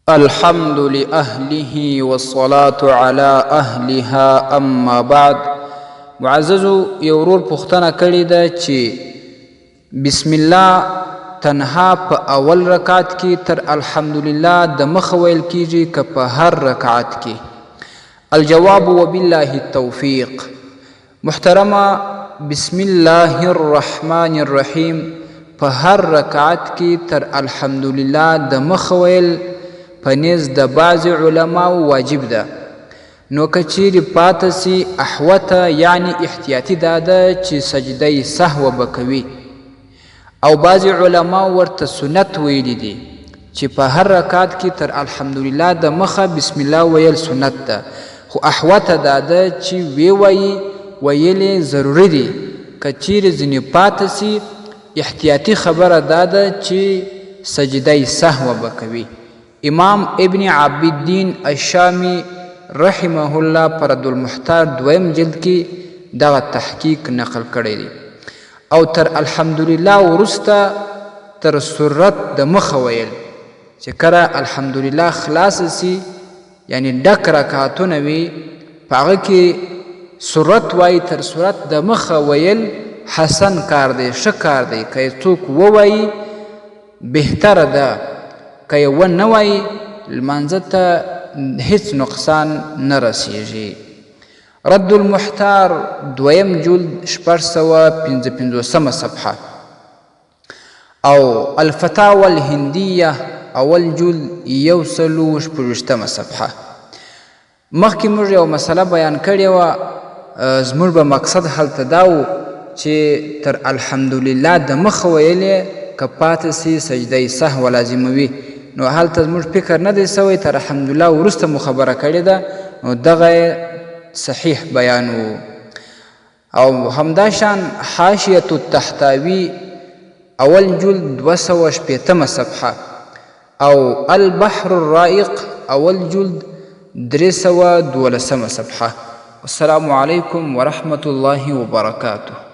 الحمد لأهله والصلاة على أهلها اما بعد. معززو یورور پختنه کړې ده چې بسم الله تنها په اول رکعت کې تر الحمدلله د مخه ویل کیږي که په هر رکعت کې؟ الجواب وبالله التوفیق. محترمه، بسم الله الرحمن الرحیم په هر رکعت کې تر الحمدلله د مخه ویل په نزد د بعض علماو واجب ده. نو که چیرې پاته سي احوته یعنی احتیاطي دا ده چې سجده سهو به کوي، او بعض علماو ورته سنت ویلی دي چې په هر رکعت کې تر الحمدلله د مخه بسم الله ویل سنت ده، خو احوته دا ده چې ویلې ضروري دي. که چیرې ځینې پاته سي احتیاطي خبره دا ده چې سجده سهو به کوي. امام ابن عابدین الشامی رحمه الله پر رد المحتار دویم جلد کې دغه تحقیق نقل کړی دی. او تر الحمدلله وروسته تر سورت د مخه ویل چې کله الحمدلله خلاص سي یعنی ډک رکعتونه وي په هغه کې سورت وایي، تر سورت د مخه ویل حسن کار دی، ښه کار دی. که څوک ووایي بهتره ده، که یې ونه وایي لمانځه ته هیڅ نقصان نه رسیږي. رد المحتار دویم جلد 655 صفحه او الفتاوى الهندیه اول جلد 126 صفحه. مخکې موږ یو مسله بیان کړې وه، زموږ به مقصد هلته دا و چې تر الحمدلله د مخه ویلې که پاته سي سجده سهو لازموي. نو هلته زموږ فکر نه دی سوی، تر الحمدلله وروسته مو خبره کړې ده، نو دغه صحیح بیان و. او همداشان حاشیة التحتاوی اول جلد 280 صفحه او البحر الرائق اول جلد 312 صفحه. السلام علیکم ورحمة الله وبرکاته.